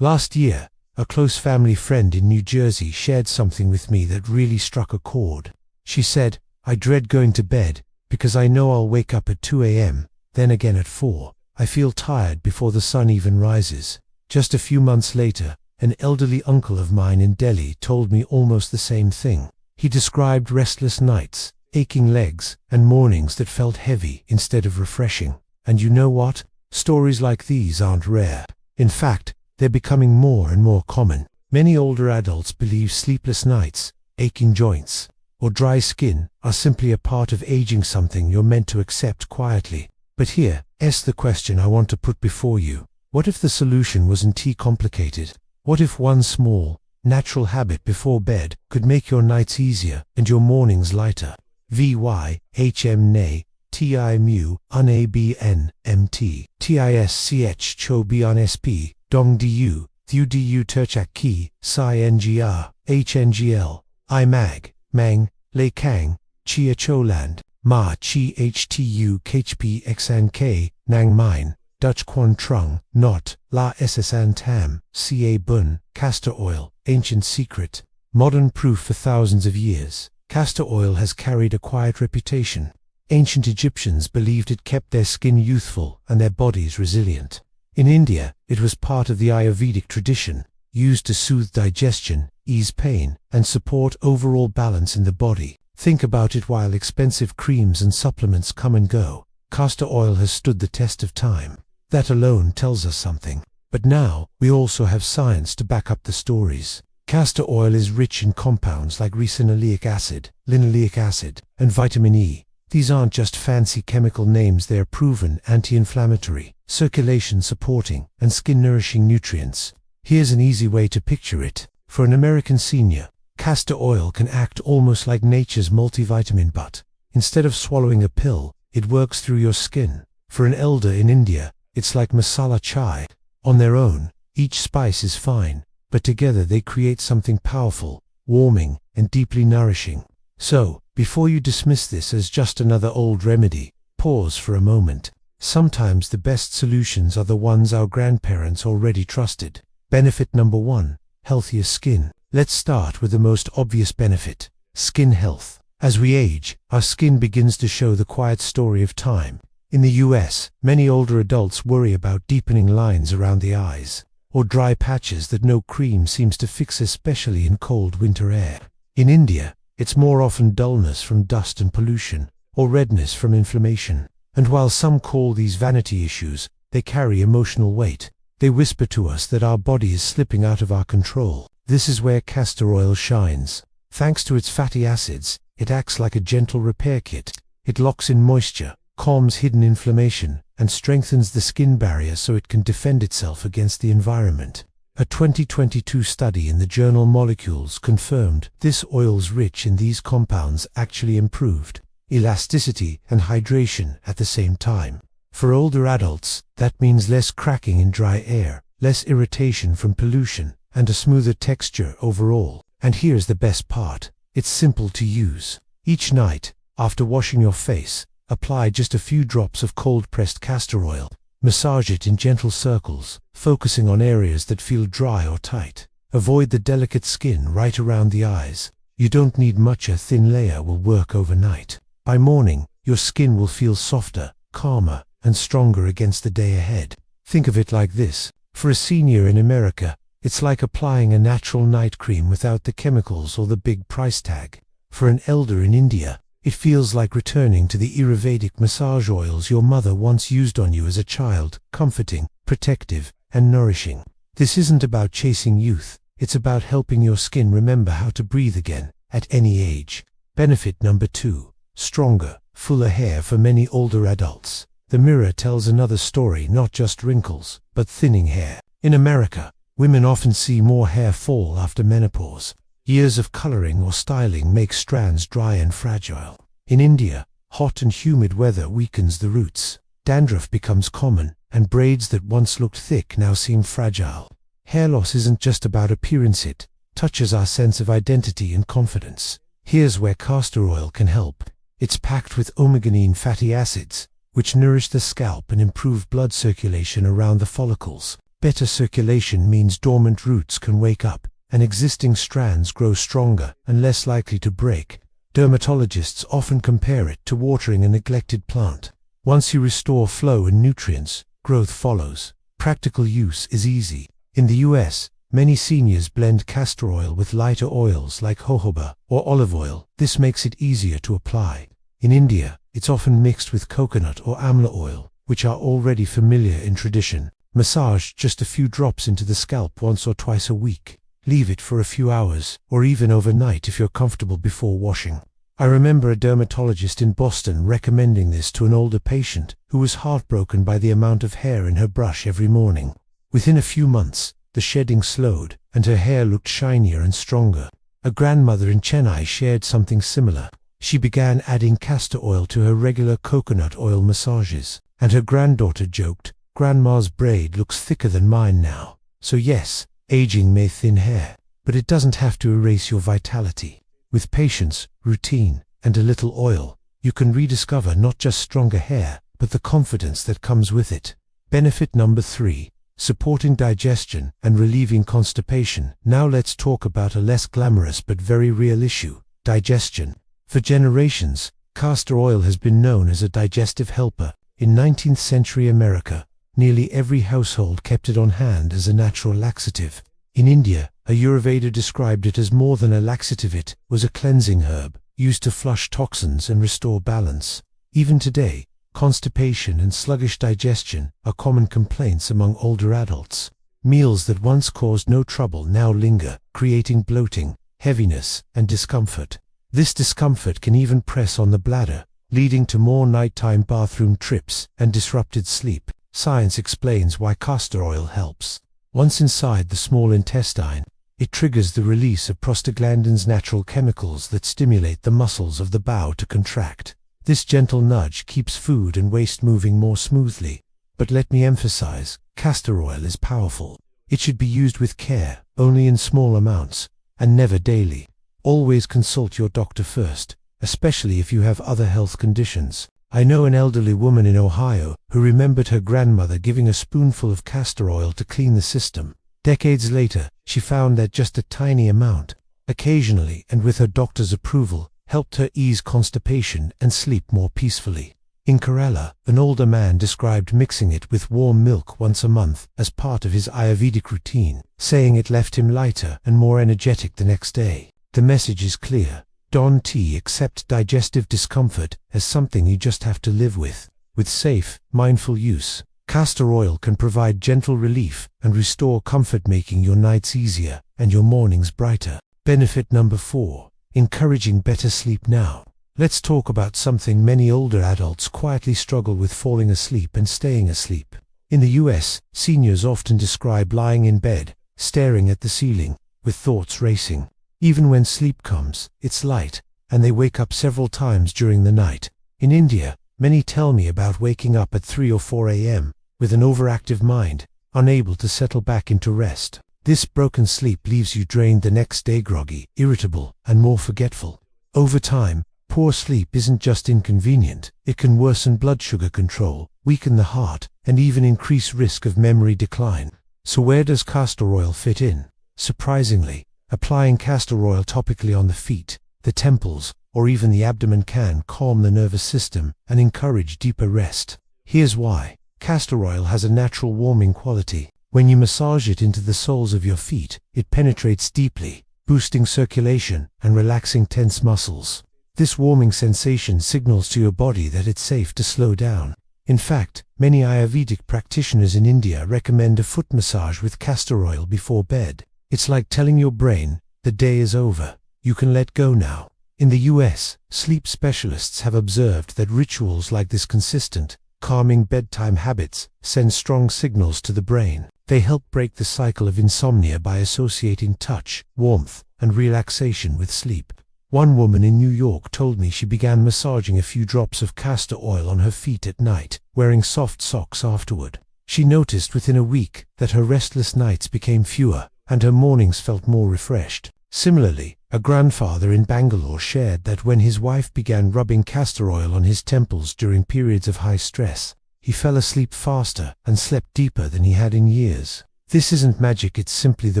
Last year, a close family friend in New Jersey shared something with me that really struck a chord. She said, "I dread going to bed because I know I'll wake up at 2 a.m., then again at 4. I feel tired before the sun even rises." Just a few months later, an elderly uncle of mine in Delhi told me almost the same thing. He described restless nights, aching legs, and mornings that felt heavy instead of refreshing. And you know what? Stories like these aren't rare. In fact, they're becoming more and more common. Many older adults believe sleepless nights, aching joints, or dry skin are simply a part of aging, something you're meant to accept quietly. But here's the question I want to put before you. What if the solution wasn't too complicated? What if one small, natural habit before bed could make your nights easier and your mornings lighter? VYHM TI UNABN MT TISCH CHOBIANSP DONG DU THU DU TERCHAK KI PSI NGR HNGL IMAG MANG LE KANG CHIA CHOLAND MA CHI HTU KHP XNK NANG MINE Dutch Quan Trung Not La SSN Tam CA Bun Castor oil, ancient secret, modern proof. For thousands of years, castor oil has carried a quiet reputation. Ancient Egyptians believed it kept their skin youthful and their bodies resilient. In India, it was part of the Ayurvedic tradition, used to soothe digestion, ease pain, and support overall balance in the body. Think about it. While expensive creams and supplements come and go, castor oil has stood the test of time. That alone tells us something. But now, we also have science to back up the stories. Castor oil is rich in compounds like ricinoleic acid, linoleic acid, and vitamin E. These aren't just fancy chemical names. They are proven anti-inflammatory, circulation supporting, and skin nourishing nutrients. Here's an easy way to picture it. For an American senior, castor oil can act almost like nature's multivitamin, but instead of swallowing a pill, it works through your skin. For an elder in India, it's like masala chai. On their own, each spice is fine, but together they create something powerful, warming, and deeply nourishing. So, before you dismiss this as just another old remedy, pause for a moment. Sometimes the best solutions are the ones our grandparents already trusted. Benefit number 1, healthier skin. Let's start with the most obvious benefit, skin health. As we age, our skin begins to show the quiet story of time. In the US, many older adults worry about deepening lines around the eyes, or dry patches that no cream seems to fix, especially in cold winter air. In India, it's more often dullness from dust and pollution, or redness from inflammation. And while some call these vanity issues, they carry emotional weight. They whisper to us that our body is slipping out of our control. This is where castor oil shines. Thanks to its fatty acids, it acts like a gentle repair kit. It locks in moisture, calms hidden inflammation, and strengthens the skin barrier so it can defend itself against the environment. A 2022 study in the journal Molecules confirmed this oil's rich in these compounds actually improved elasticity and hydration at the same time. For older adults, that means less cracking in dry air, less irritation from pollution, and a smoother texture overall. And here's the best part. It's simple to use. Each night, after washing your face, apply just a few drops of cold-pressed castor oil. Massage it in gentle circles, focusing on areas that feel dry or tight. Avoid the delicate skin right around the eyes. You don't need much. A thin layer will work overnight. By morning, your skin will feel softer, calmer, and stronger against the day ahead. Think of it like this. For a senior in America, it's like applying a natural night cream without the chemicals or the big price tag. For an elder in India, it feels like returning to the Ayurvedic massage oils your mother once used on you as a child, comforting, protective, and nourishing. This isn't about chasing youth, it's about helping your skin remember how to breathe again, at any age. Benefit number 2, stronger, fuller hair. For many older adults, the mirror tells another story, not just wrinkles, but thinning hair. In America, women often see more hair fall after menopause. Years of coloring or styling make strands dry and fragile. In India, hot and humid weather weakens the roots. Dandruff becomes common, and braids that once looked thick now seem fragile. Hair loss isn't just about appearance, it touches our sense of identity and confidence. Here's where castor oil can help. It's packed with omega-9 fatty acids, which nourish the scalp and improve blood circulation around the follicles. Better circulation means dormant roots can wake up, and existing strands grow stronger and less likely to break. Dermatologists often compare it to watering a neglected plant. Once you restore flow and nutrients, growth follows. Practical use is easy. In the US, many seniors blend castor oil with lighter oils like jojoba or olive oil. This makes it easier to apply. In India, it's often mixed with coconut or amla oil, which are already familiar in tradition. Massage just a few drops into the scalp once or twice a week. Leave it for a few hours, or even overnight if you're comfortable before washing. I remember a dermatologist in Boston recommending this to an older patient who was heartbroken by the amount of hair in her brush every morning. Within a few months, the shedding slowed, and her hair looked shinier and stronger. A grandmother in Chennai shared something similar. She began adding castor oil to her regular coconut oil massages, and her granddaughter joked, "Grandma's braid looks thicker than mine now." So yes, aging may thin hair, but it doesn't have to erase your vitality. With patience, routine, and a little oil, you can rediscover not just stronger hair, but the confidence that comes with it. Benefit number 3. Supporting digestion and relieving constipation. Now let's talk about a less glamorous but very real issue: digestion. For generations, castor oil has been known as a digestive helper. In 19th century America, nearly every household kept it on hand as a natural laxative. In India, Ayurveda described it as more than a laxative. It was a cleansing herb, used to flush toxins and restore balance. Even today, constipation and sluggish digestion are common complaints among older adults. Meals that once caused no trouble now linger, creating bloating, heaviness, and discomfort. This discomfort can even press on the bladder, leading to more nighttime bathroom trips and disrupted sleep. Science explains why castor oil helps. Once inside the small intestine, it triggers the release of prostaglandins, natural chemicals that stimulate the muscles of the bowel to contract. This gentle nudge keeps food and waste moving more smoothly. But let me emphasize, castor oil is powerful. It should be used with care, only in small amounts, and never daily. Always consult your doctor first, especially if you have other health conditions. I know an elderly woman in Ohio who remembered her grandmother giving a spoonful of castor oil to clean the system. Decades later, she found that just a tiny amount, occasionally and with her doctor's approval, helped her ease constipation and sleep more peacefully. In Kerala, an older man described mixing it with warm milk once a month as part of his Ayurvedic routine, saying it left him lighter and more energetic the next day. The message is clear. Don't accept digestive discomfort as something you just have to live with. With safe, mindful use, castor oil can provide gentle relief and restore comfort, making your nights easier and your mornings brighter. Benefit number 4. Encouraging better sleep. Now, let's talk about something many older adults quietly struggle with: falling asleep and staying asleep. In the US, seniors often describe lying in bed, staring at the ceiling, with thoughts racing. Even when sleep comes, it's light, and they wake up several times during the night. In India, many tell me about waking up at 3 or 4 a.m., with an overactive mind, unable to settle back into rest. This broken sleep leaves you drained the next day, groggy, irritable, and more forgetful. Over time, poor sleep isn't just inconvenient, it can worsen blood sugar control, weaken the heart, and even increase risk of memory decline. So where does castor oil fit in? Surprisingly, applying castor oil topically on the feet, the temples, or even the abdomen can calm the nervous system and encourage deeper rest. Here's why. Castor oil has a natural warming quality. When you massage it into the soles of your feet, it penetrates deeply, boosting circulation and relaxing tense muscles. This warming sensation signals to your body that it's safe to slow down. In fact, many Ayurvedic practitioners in India recommend a foot massage with castor oil before bed. It's like telling your brain, the day is over, you can let go now. In the US, sleep specialists have observed that rituals like this consistent, calming bedtime habits send strong signals to the brain. They help break the cycle of insomnia by associating touch, warmth, and relaxation with sleep. One woman in New York told me she began massaging a few drops of castor oil on her feet at night, wearing soft socks afterward. She noticed within a week that her restless nights became fewer, and her mornings felt more refreshed. Similarly, a grandfather in Bangalore shared that when his wife began rubbing castor oil on his temples during periods of high stress, he fell asleep faster and slept deeper than he had in years. This isn't magic, it's simply the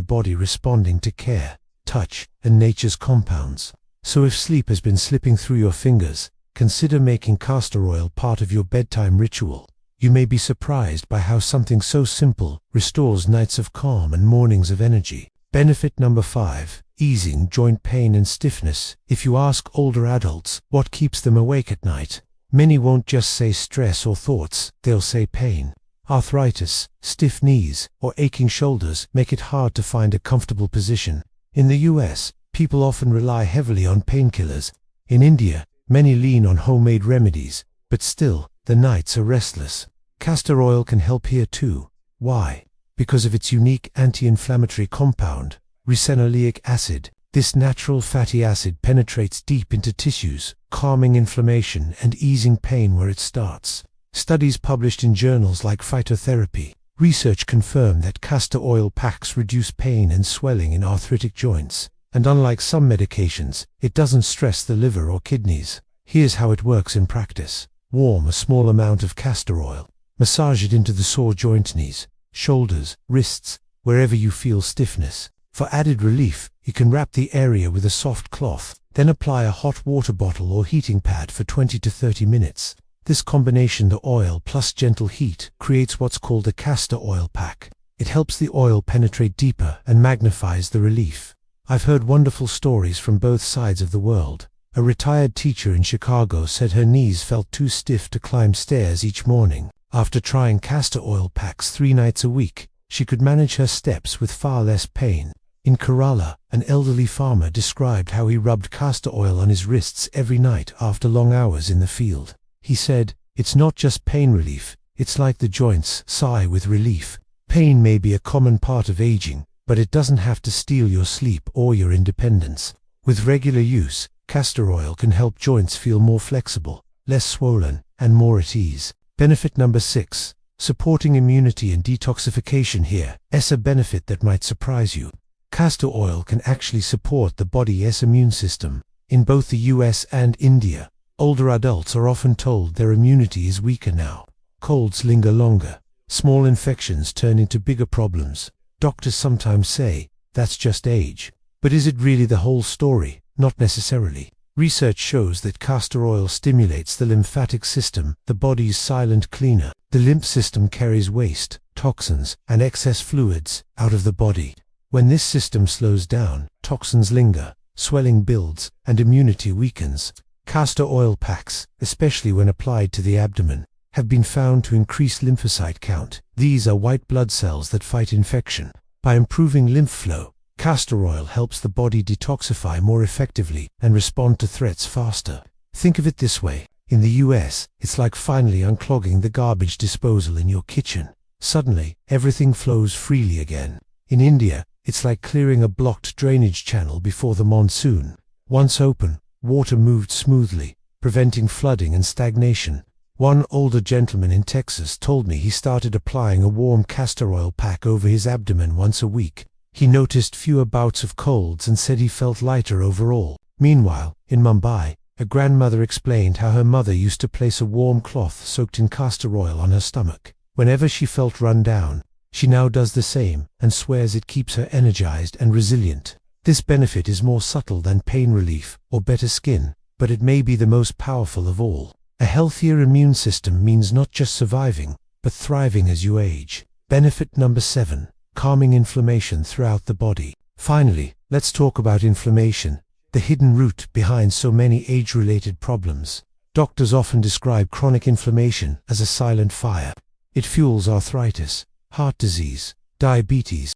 body responding to care, touch, and nature's compounds. So if sleep has been slipping through your fingers, consider making castor oil part of your bedtime ritual. You may be surprised by how something so simple restores nights of calm and mornings of energy. Benefit number 5. Easing joint pain and stiffness. If you ask older adults what keeps them awake at night, many won't just say stress or thoughts, they'll say pain. Arthritis, stiff knees, or aching shoulders make it hard to find a comfortable position. In the US, people often rely heavily on painkillers. In India, many lean on homemade remedies, but still, the nights are restless. Castor oil can help here too. Why? Because of its unique anti-inflammatory compound, ricinoleic acid. This natural fatty acid penetrates deep into tissues, calming inflammation and easing pain where it starts. Studies published in journals like Phytotherapy research confirm that castor oil packs reduce pain and swelling in arthritic joints, and unlike some medications, it doesn't stress the liver or kidneys. Here's how it works in practice. Warm a small amount of castor oil. Massage it into the sore joint, knees, shoulders, wrists, wherever you feel stiffness. For added relief, you can wrap the area with a soft cloth, then apply a hot water bottle or heating pad for 20 to 30 minutes. This combination, the oil plus gentle heat, creates what's called a castor oil pack. It helps the oil penetrate deeper and magnifies the relief. I've heard wonderful stories from both sides of the world. A retired teacher in Chicago said her knees felt too stiff to climb stairs each morning. After trying castor oil packs 3 nights a week, she could manage her steps with far less pain. In Kerala, an elderly farmer described how he rubbed castor oil on his wrists every night after long hours in the field. He said, "It's not just pain relief, it's like the joints sigh with relief." Pain may be a common part of aging, but it doesn't have to steal your sleep or your independence. With regular use, castor oil can help joints feel more flexible, less swollen, and more at ease. Benefit number 6. Supporting immunity and detoxification. Here is a benefit that might surprise you. Castor oil can actually support the body's immune system. In both the US and India, older adults are often told their immunity is weaker now. Colds linger longer. Small infections turn into bigger problems. Doctors sometimes say, that's just age. But is it really the whole story? Not necessarily. Research shows that castor oil stimulates the lymphatic system, the body's silent cleaner. The lymph system carries waste, toxins, and excess fluids out of the body. When this system slows down, toxins linger, swelling builds, and immunity weakens. Castor oil packs, especially when applied to the abdomen, have been found to increase lymphocyte count. These are white blood cells that fight infection. By improving lymph flow, castor oil helps the body detoxify more effectively and respond to threats faster. Think of it this way. In the US, it's like finally unclogging the garbage disposal in your kitchen. Suddenly, everything flows freely again. In India, it's like clearing a blocked drainage channel before the monsoon. Once open, water moved smoothly, preventing flooding and stagnation. One older gentleman in Texas told me he started applying a warm castor oil pack over his abdomen once a week. He noticed fewer bouts of colds and said he felt lighter overall. Meanwhile, in Mumbai, a grandmother explained how her mother used to place a warm cloth soaked in castor oil on her stomach. Whenever she felt run down, she now does the same and swears it keeps her energized and resilient. This benefit is more subtle than pain relief or better skin, but it may be the most powerful of all. A healthier immune system means not just surviving, but thriving as you age. Benefit number 7. Calming inflammation throughout the body. Finally, let's talk about inflammation, the hidden root behind so many age-related problems. Doctors often describe chronic inflammation as a silent fire. It fuels arthritis, heart disease, diabetes,